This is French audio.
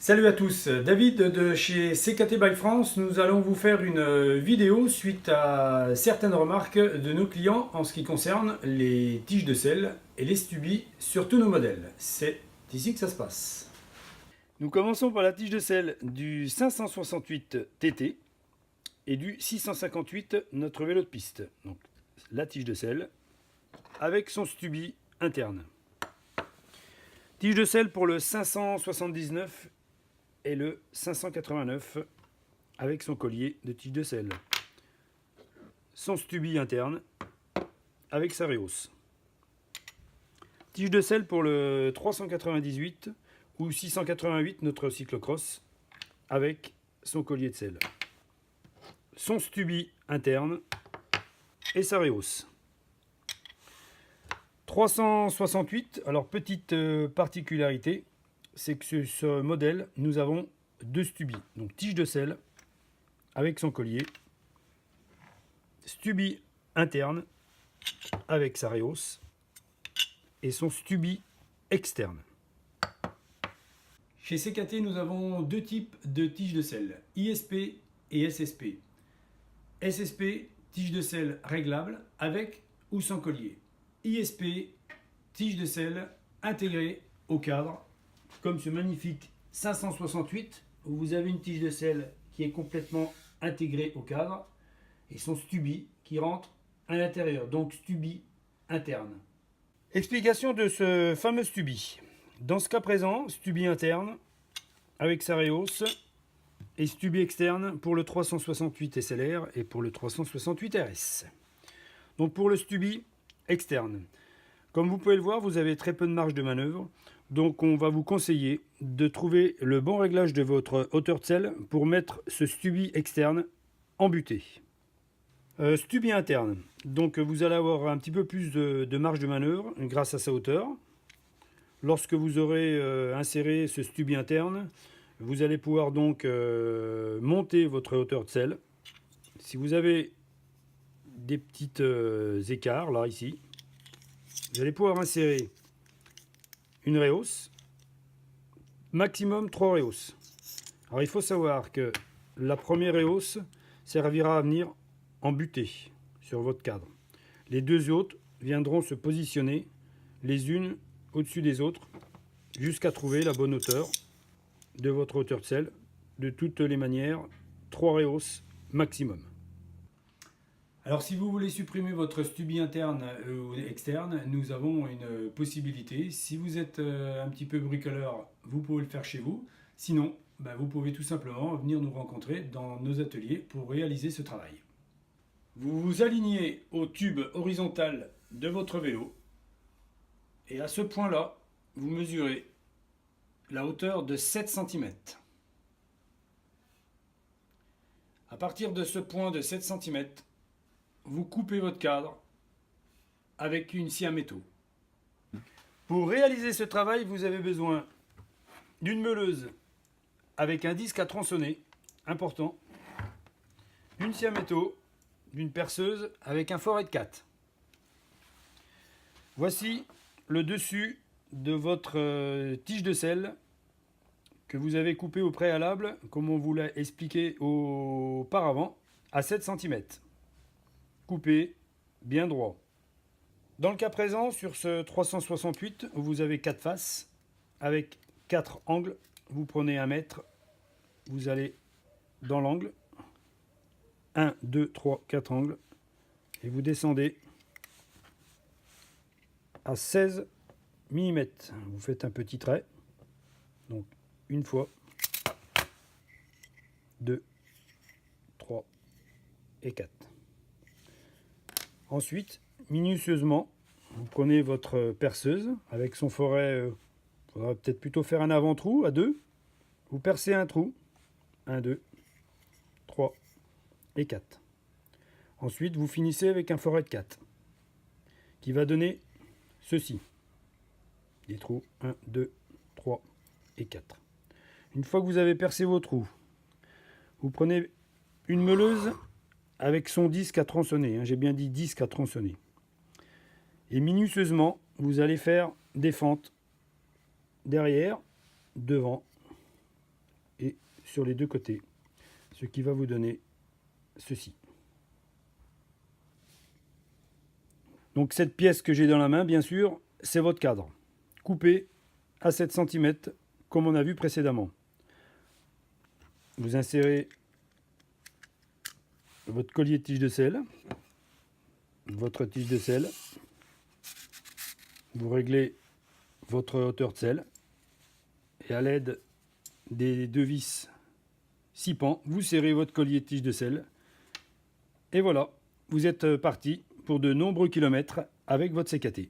Salut à tous, David de chez CKT by France. Nous allons vous faire une vidéo suite à certaines remarques de nos clients en ce qui concerne les tiges de sel et les stubis sur tous nos modèles. C'est ici que ça se passe. Nous commençons par la tige de sel du 568 TT et du 658 notre vélo de piste. Donc la tige de sel avec son stubis interne. Tige de sel pour le 579 et le 589 avec son collier de tige de sel. Son stubis interne avec sa réhausse. Tige de sel pour le 398 ou 688 notre cyclocross avec son collier de sel. Son stubis interne et sa réhausse. 368, alors petite particularité, c'est que sur ce modèle, nous avons deux stubis. Donc tige de sel avec son collier, stubis interne avec sa réhausse et son stubis externe. Chez CKT, nous avons deux types de tiges de sel, ISP et SSP. SSP, tige de sel réglable avec ou sans collier. ISP, tige de sel intégrée au cadre, comme ce magnifique 568 où vous avez une tige de sel qui est complètement intégrée au cadre et son stubis qui rentre à l'intérieur, donc stubis interne. Explication de ce fameux stubis. Dans ce cas présent, stubis interne avec sa réhausse et stubis externe pour le 368 SLR et pour le 368 RS. Donc pour le stubis externe, comme vous pouvez le voir, vous avez très peu de marge de manœuvre. Donc on va vous conseiller de trouver le bon réglage de votre hauteur de sel pour mettre ce stubis externe en butée. Stubis interne, donc vous allez avoir un petit peu plus de marge de manœuvre grâce à sa hauteur. Lorsque vous aurez inséré ce stubis interne, vous allez pouvoir donc monter votre hauteur de sel. Si vous avez des petits écarts, là, ici, vous allez pouvoir insérer une réhausse, maximum 3 réhausses. Alors il faut savoir que la première réhausse servira à venir en butée sur votre cadre. Les deux autres viendront se positionner les unes au-dessus des autres jusqu'à trouver la bonne hauteur de votre hauteur de sel. De toutes les manières, 3 réhausses maximum. Alors si vous voulez supprimer votre stubis interne ou externe, nous avons une possibilité. Si vous êtes un petit peu bricoleur, vous pouvez le faire chez vous. Sinon, vous pouvez tout simplement venir nous rencontrer dans nos ateliers pour réaliser ce travail. Vous vous alignez au tube horizontal de votre vélo et à ce point-là, vous mesurez la hauteur de 7 cm. À partir de ce point de 7 cm, vous coupez votre cadre avec une scie à métaux. Pour réaliser ce travail, vous avez besoin d'une meuleuse avec un disque à tronçonner, important, d'une scie à métaux, d'une perceuse avec un foret de 4. Voici le dessus de votre tige de sel que vous avez coupé au préalable, comme on vous l'a expliqué auparavant, à 7 cm. Coupé, bien droit. Dans le cas présent, sur ce 368, vous avez 4 faces avec 4 angles. Vous prenez 1 mètre, vous allez dans l'angle, 1, 2, 3, 4 angles, et vous descendez à 16 mm. Vous faites un petit trait, donc une fois, 2, 3 et 4. Ensuite, minutieusement, vous prenez votre perceuse avec son foret. Il faudra peut-être plutôt faire un avant-trou à 2. Vous percez un trou. 1, 2, 3 et 4. Ensuite, vous finissez avec un foret de 4 qui va donner ceci. Des trous 1, 2, 3 et 4. Une fois que vous avez percé vos trous, vous prenez une meuleuse avec son disque à tronçonner, j'ai bien dit disque à tronçonner. Et minutieusement, vous allez faire des fentes derrière, devant et sur les deux côtés, ce qui va vous donner ceci. Donc cette pièce que j'ai dans la main, bien sûr, c'est votre cadre, coupé à 7 cm, comme on a vu précédemment. Vous insérez votre collier de tige de sel, votre tige de sel, vous réglez votre hauteur de sel, et à l'aide des deux vis 6 pans, vous serrez votre collier de tige de sel, et voilà, vous êtes parti pour de nombreux kilomètres avec votre CKT.